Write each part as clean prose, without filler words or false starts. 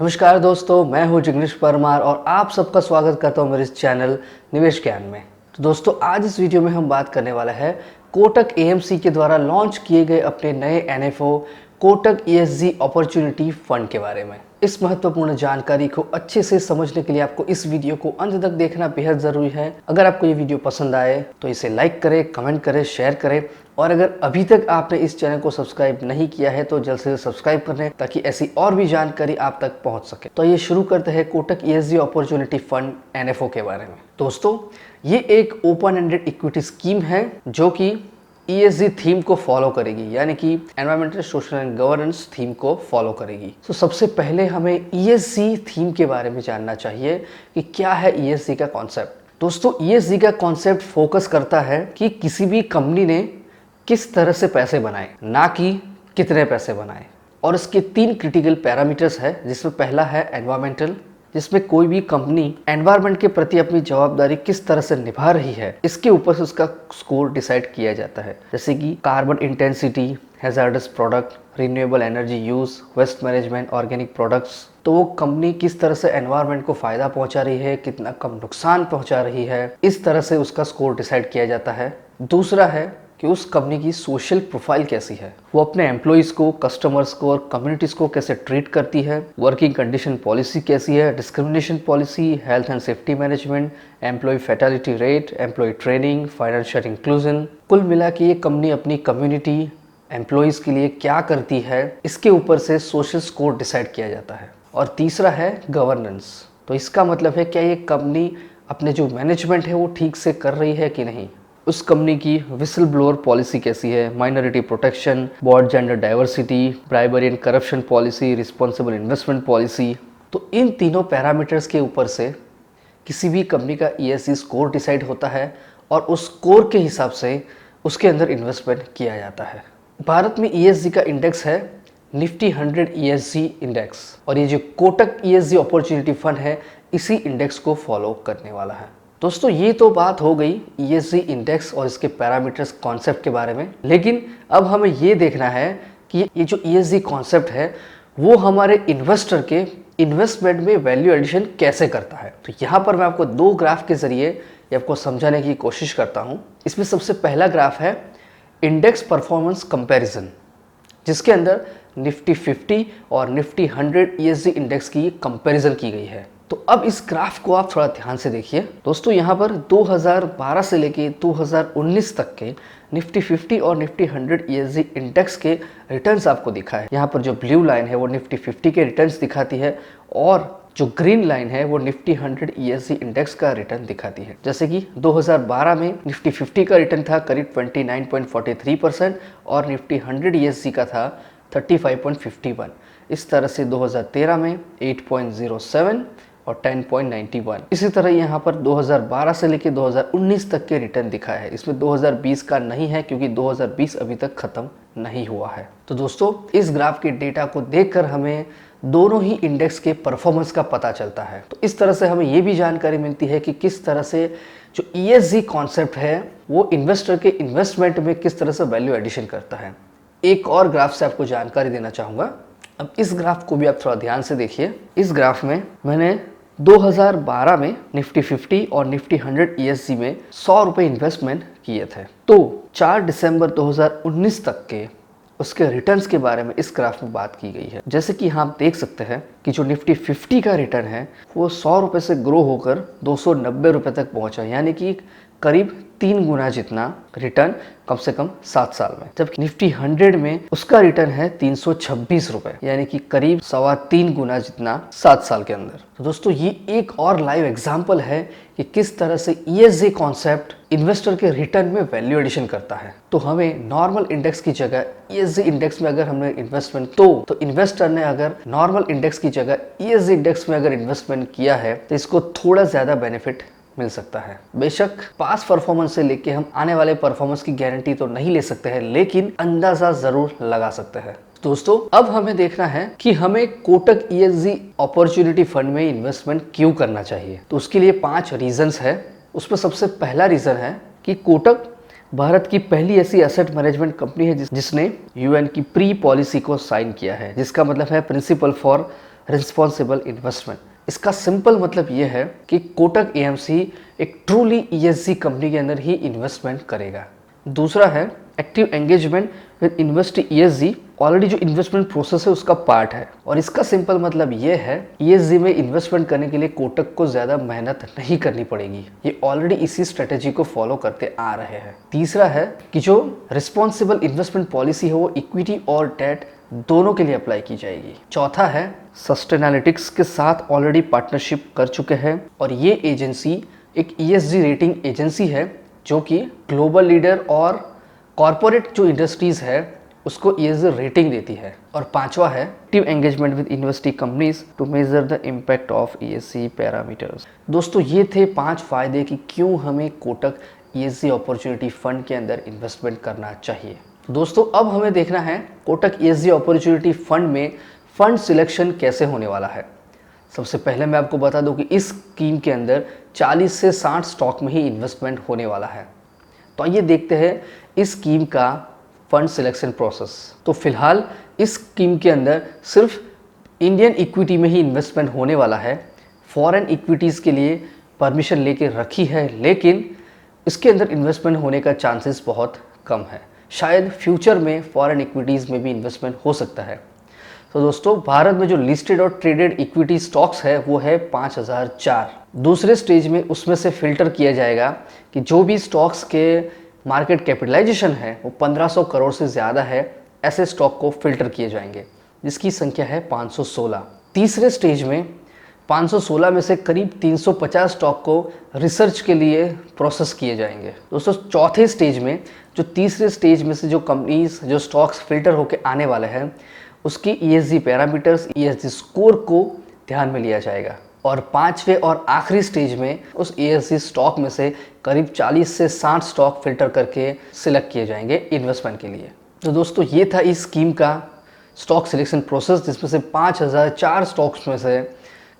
नमस्कार दोस्तों, मैं हूं जिग्नेश परमार और आप सबका स्वागत करता हूं मेरे इस चैनल निवेश ज्ञान में। तो दोस्तों, आज इस वीडियो में हम बात करने वाला है कोटक एएमसी के द्वारा लॉन्च किए गए अपने नए NFO Kotak ESG opportunity fund के बारे में। इस महत्वपूर्ण जानकारी को अच्छे से समझने के लिए आपको इस वीडियो को अंत तक देखना बेहद जरूरी है। अगर आपको ये वीडियो पसंद आए तो इसे लाइक करें, कमेंट करें, शेयर करें और अगर अभी तक आपने इस चैनल को सब्सक्राइब नहीं किया है तो जल्द से जल्द सब्सक्राइब कर लें ताकि ऐसी और भी जानकारी आप तक पहुंच सके। तो ये शुरू करते हैं Kotak ESG opportunity fund NFO के बारे में। दोस्तों, ये एक ओपन एंडेड इक्विटी स्कीम है जो कि ईएसजी थीम को फॉलो करेगी, यानी कि environmental, social and governance theme को फॉलो करेगी। तो सबसे पहले हमें ईएसजी थीम के बारे में जानना चाहिए कि क्या है ईएसजी का कॉन्सेप्ट। दोस्तों, ईएसजी का कॉन्सेप्ट फोकस करता है कि किसी भी कंपनी ने किस तरह से पैसे बनाए, ना कि कितने पैसे बनाए। और इसके 3 क्रिटिकल पैरामीटर्स है, जिसमें पहला है एनवायरमेंटल, जिसमें कोई भी कंपनी एनवायरनमेंट के प्रति अपनी जवाबदारी किस तरह से निभा रही है, इसके ऊपर से उसका स्कोर डिसाइड किया जाता है। जैसे कि carbon intensity, hazardous product, renewable energy use, waste management, organic products. तो वो कंपनी किस तरह से एनवायरनमेंट को फायदा पहुंचा रही है, कितना कम नुकसान पहुंचा रही है, इस तरह से उसका स्कोर डिसाइड किया जाता है। दूसरा है कि उस कंपनी की सोशल प्रोफाइल कैसी है, वो अपने एम्प्लॉइज़ को, कस्टमर्स को और कम्युनिटीज़ को कैसे ट्रीट करती है, वर्किंग कंडीशन पॉलिसी कैसी है, discrimination policy, health and safety management, employ fatality rate, employ training, financial inclusion. कुल मिला के ये कंपनी अपनी कम्युनिटी, एम्प्लॉइज़ के लिए क्या करती है, इसके ऊपर से सोशल स्कोर डिसाइड किया जाता है। और तीसरा है गवर्नेंस। तो इसका मतलब है क्या ये कंपनी अपने जो मैनेजमेंट है वो ठीक से कर रही है कि नहीं, उस कंपनी की विसल ब्लोअर पॉलिसी कैसी है, minority protection, board gender diversity, bribery and corruption policy, responsible investment policy. तो इन तीनों पैरामीटर्स के ऊपर से किसी भी कंपनी का ईएसजी स्कोर डिसाइड होता है और उस स्कोर के हिसाब से उसके अंदर इन्वेस्टमेंट किया जाता है। भारत में ईएसजी का इंडेक्स है निफ्टी 100 ईएसजी इंडेक्स, और ये जो कोटक ईएसजी अपॉर्चुनिटी फंड है इसी इंडेक्स को फॉलो करने वाला है। दोस्तों, ये तो बात हो गई ईएसजी इंडेक्स और इसके पैरामीटर्स कॉन्सेप्ट के बारे में। लेकिन अब हमें ये देखना है कि ये जो ईएसजी कॉन्सेप्ट है वो हमारे इन्वेस्टर के इन्वेस्टमेंट में वैल्यू एडिशन कैसे करता है। तो यहाँ पर मैं आपको 2 ग्राफ के जरिए ये आपको समझाने की कोशिश करता हूँ। इसमें सबसे पहला ग्राफ है इंडेक्स परफॉर्मेंस कंपैरिजन, जिसके अंदर निफ्टी 50 और निफ्टी 100 ईएसजी इंडेक्स की कंपैरिजन की गई है। तो अब इस ग्राफ को आप थोड़ा ध्यान से देखिए। दोस्तों, यहाँ पर 2012 से लेके 2019 तक के निफ्टी 50 और निफ्टी 100 ईएसजी इंडेक्स के रिटर्न्स आपको दिखा है। यहाँ पर जो ब्लू लाइन है वो निफ्टी 50 के रिटर्न्स दिखाती है और जो ग्रीन लाइन है वो निफ्टी 100 ईएसजी इंडेक्स का रिटर्न दिखाती है। जैसे कि 2012 में निफ्टी 50 का रिटर्न था करीब 29.43% और निफ्टी 100 ईएसजी का था 35.51। इस तरह से 2013 में 8.07 और 10.91। इसी तरह यहाँ पर 2012 से लेकर 2019 तक के रिटर्न दिखाया है। इसमें 2020 का नहीं है क्योंकि 2020 अभी तक खत्म नहीं हुआ है। तो दोस्तों, इस ग्राफ के डेटा को देखकर हमें दोनों ही इंडेक्स के परफॉर्मेंस का पता चलता है। तो इस तरह से हमें ये भी जानकारी मिलती है कि किस तरह से जो ईएसजी कॉन्सेप्ट है वो इन्वेस्टर के इन्वेस्टमेंट में किस तरह से वैल्यू एडिशन करता है। एक और ग्राफ से आपको जानकारी देना चाहूँगा। अब इस ग्राफ को भी आप थोड़ा ध्यान से देखिए। इस ग्राफ में मैंने 2012 में निफ्टी 50 और निफ्टी 100 ईएसजी में 100 रुपये इन्वेस्टमेंट किए थे। तो 4 दिसंबर 2019 तक के उसके रिटर्न्स के बारे में इस ग्राफ में बात की गई है। जैसे कि यहाँ आप देख सकते हैं कि जो निफ्टी 50 का रिटर्न है वो 100 रुपये से ग्रो होकर 290 रुपये तक पहुँचा, यानी कि करीब 3 गुना जितना रिटर्न कम से कम 7 साल में। जबकि निफ्टी 100 में उसका रिटर्न है 326 रुपये, यानी कि करीब 3.25 गुना जितना 7 साल के अंदर। तो दोस्तों, ये एक और लाइव एग्जाम्पल है कि किस तरह से ईएसजी कॉन्सेप्ट इन्वेस्टर के रिटर्न में वैल्यू एडिशन करता है। तो हमें नॉर्मल इंडेक्स की जगह ईएसजी इंडेक्स में अगर हमने इन्वेस्टमेंट तो इन्वेस्टर ने अगर नॉर्मल इंडेक्स की जगह ईएसजी इंडेक्स में अगर इन्वेस्टमेंट किया है तो इसको थोड़ा ज़्यादा बेनिफिट मिल सकता है। बेशक पास परफॉर्मेंस से लेके हम आने वाले परफॉर्मेंस की गारंटी तो नहीं ले सकते हैं, लेकिन अंदाजा जरूर लगा सकते हैं। दोस्तों, अब हमें देखना है कि हमें कोटक ईएसजी अपॉर्चुनिटी फंड में इन्वेस्टमेंट क्यों करना चाहिए। तो उसके लिए 5 रीजंस है। उसमें सबसे पहला रीजन है कि कोटक भारत की पहली ऐसी एसेट मैनेजमेंट कंपनी है जिसने यूएन की प्री पॉलिसी को साइन किया है, जिसका मतलब है प्रिंसिपल फॉर रिस्पॉन्सिबल इन्वेस्टमेंट। इसका सिंपल मतलब ये है कि कोटक एएमसी एक ट्रूली ईएसजी कंपनी के अंदर ही इन्वेस्टमेंट करेगा। दूसरा है active engagement with invest ESG, already जो इन्वेस्टमेंट प्रोसेस है उसका पार्ट है। और इसका सिंपल मतलब ये है ईएसजी में इन्वेस्टमेंट करने के लिए कोटक को ज़्यादा मेहनत नहीं करनी पड़ेगी, ये ऑलरेडी इसी स्ट्रेटेजी को फॉलो करते आ रहे हैं। तीसरा है कि जो रिस्पॉन्सिबल इन्वेस्टमेंट पॉलिसी है वो इक्विटी और डेट दोनों के लिए अप्लाई की जाएगी। चौथा है सस्टेनालिटिक्स के साथ ऑलरेडी पार्टनरशिप कर चुके हैं और ये एजेंसी एक ईएसजी रेटिंग एजेंसी है जो कि ग्लोबल लीडर और कॉरपोरेट जो इंडस्ट्रीज है उसको ईएसजी रेटिंग देती है। और पांचवा है active engagement with investing companies to measure the impact of ESG parameters. दोस्तों ये थे 5 फायदे कि क्यों हमें कोटक ईएसजी अपॉर्चुनिटी फंड के अंदर इन्वेस्टमेंट करना चाहिए। दोस्तों अब हमें देखना है कोटक ईएसजी अपॉर्चुनिटी फंड में फंड सिलेक्शन कैसे होने वाला है। सबसे पहले मैं आपको बता दूं कि इस स्कीम के अंदर 40 से 60 स्टॉक में ही इन्वेस्टमेंट होने वाला है। तो आइए देखते हैं इस स्कीम का फंड सिलेक्शन प्रोसेस। तो फिलहाल इस स्कीम के अंदर सिर्फ इंडियन इक्विटी में ही इन्वेस्टमेंट होने वाला है। फॉरेन इक्विटीज़ के लिए परमिशन लेके रखी है, लेकिन इसके अंदर इन्वेस्टमेंट होने का चांसेस बहुत कम है। शायद फ्यूचर में फॉरेन इक्विटीज़ में भी इन्वेस्टमेंट हो सकता है। तो दोस्तों भारत में जो लिस्टेड और ट्रेडेड इक्विटी स्टॉक्स है वो है 5004। दूसरे स्टेज में उसमें से फिल्टर किया जाएगा कि जो भी स्टॉक्स के मार्केट कैपिटलाइजेशन है वो 1500 करोड़ से ज़्यादा है, ऐसे स्टॉक को फिल्टर किए जाएंगे जिसकी संख्या है 516। तीसरे स्टेज में 516 में से करीब 350 स्टॉक को रिसर्च के लिए प्रोसेस किए जाएंगे। दोस्तों चौथे स्टेज में जो तीसरे स्टेज में से जो कंपनीज जो स्टॉक्स फिल्टर होकर आने वाले हैं उसकी ईएसजी पैरामीटर्स ईएसजी स्कोर को ध्यान में लिया जाएगा। और पांचवें और आखिरी स्टेज में उस ईएसजी स्टॉक में से करीब 40 से 60 स्टॉक फिल्टर करके सिलेक्ट किए जाएंगे इन्वेस्टमेंट के लिए। तो दोस्तों ये था इस स्कीम का स्टॉक सिलेक्शन प्रोसेस, जिसमें से 5004 स्टॉक्स में से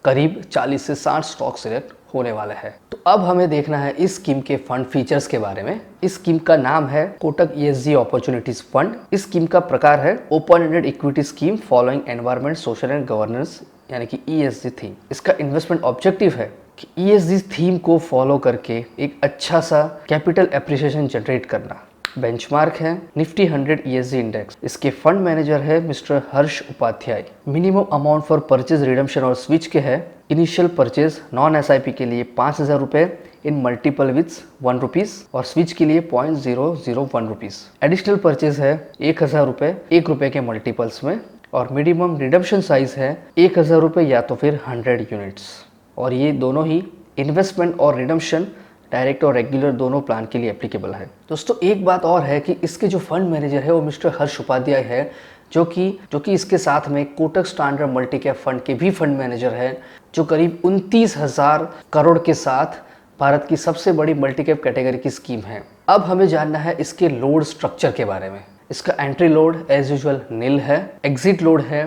करीब 40 से 60 स्टॉक सिलेक्ट होने वाला है। तो अब हमें देखना है इस स्कीम के फंड फीचर्स के बारे में। इस स्कीम का नाम है कोटक ईएसजी अपॉर्चुनिटीज फंड। इस स्कीम का प्रकार है open ended equity scheme following environment social and governance यानी कि ईएसजी थीम। इसका इन्वेस्टमेंट ऑब्जेक्टिव है कि ईएसजी थीम को फॉलो करके एक अच्छा सा कैपिटल एप्रिसिएशन जनरेट करना। बेंचमार्क है निफ्टी 100 ईएसजी इंडेक्स। इसके फंड मैनेजर है mister Harsh Upadhyay. Minimum amount for purchase redemption और स्विच के है इनिशियल परचेज नॉन एसआईपी के लिए 5000 रुपए इन मल्टीपल विथ 1 रुपीज और स्विच के लिए 0.001 रुपीज। एडिशनल परचेज है 1000 रुपए 1 रुपए के मल्टीपल्स में और मिनिमम रिडम्पशन साइज है 1000 रुपए या तो फिर 100 यूनिट्स। और ये दोनों ही इन्वेस्टमेंट और रिडम्पशन डायरेक्ट और रेगुलर दोनों प्लान के लिए एप्लीकेबल है। दोस्तों एक बात और है कि इसके जो फंड मैनेजर है वो मिस्टर हर्ष उपाध्याय है, जो कि इसके साथ में Kotak standard multi cap fund के भी फंड मैनेजर है, जो करीब 29,000 करोड़ के साथ भारत की सबसे बड़ी मल्टी कैप कैटेगरी की स्कीम है। अब हमें जानना है इसके लोड स्ट्रक्चर के बारे में। इसका एंट्री लोड एज यूजुअल नील है, एग्जिट लोड है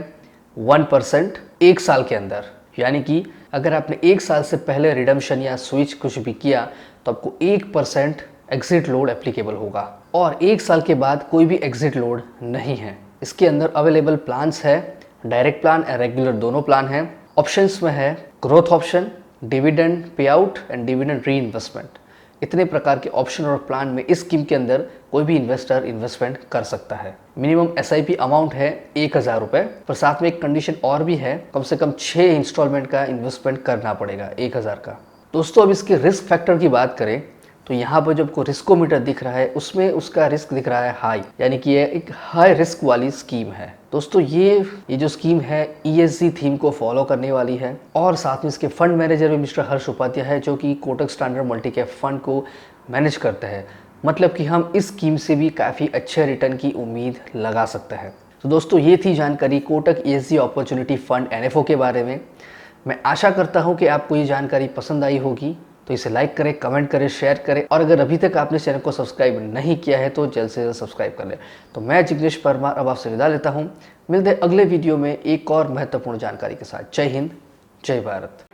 1% 1 साल के अंदर, यानी कि अगर आपने 1 साल से पहले रिडम्पशन या स्विच कुछ भी किया तो आपको 1% एग्जिट लोड एप्लीकेबल होगा और 1 साल के बाद कोई भी एग्जिट लोड नहीं है। इसके अंदर अवेलेबल प्लान्स है, डायरेक्ट प्लान और रेगुलर दोनों प्लान हैं। ऑप्शंस में है growth option, dividend pay out and dividend री इन्वेस्टमेंट। इतने प्रकार के ऑप्शन और प्लान में इस स्कीम के अंदर कोई भी इन्वेस्टर इन्वेस्टमेंट कर सकता है। मिनिमम एसआईपी अमाउंट है 1000 रुपए, पर साथ में एक कंडीशन और भी है, कम से कम 6 इंस्टॉलमेंट का इन्वेस्टमेंट करना पड़ेगा 1000 का। दोस्तों अब इसके रिस्क फैक्टर की बात करें तो यहाँ पर जो आपको रिस्कोमीटर दिख रहा है उसमें उसका रिस्क दिख रहा है हाई, यानी कि ये एक हाई रिस्क वाली स्कीम है। दोस्तों ये जो स्कीम है ईएसजी थीम को फॉलो करने वाली है और साथ में इसके फंड मैनेजर भी मिस्टर हर्ष उपाध्याय है, जो कि Kotak standard multi cap fund को मैनेज करते हैं। मतलब कि हम इस स्कीम से भी काफ़ी अच्छे रिटर्न की उम्मीद लगा सकते हैं। तो दोस्तों ये थी जानकारी Kotak ESG opportunity fund NFO के बारे में। मैं आशा करता हूँ कि आपको ये जानकारी पसंद आई होगी, तो इसे लाइक करें, कमेंट करें, शेयर करें और अगर अभी तक आपने चैनल को सब्सक्राइब नहीं किया है तो जल्द से जल्द सब्सक्राइब कर लें। तो मैं जिग्नेश परमार अब आपसे विदा लेता हूँ। मिलते हैं अगले वीडियो में एक और महत्वपूर्ण जानकारी के साथ। जय हिंद, जय भारत।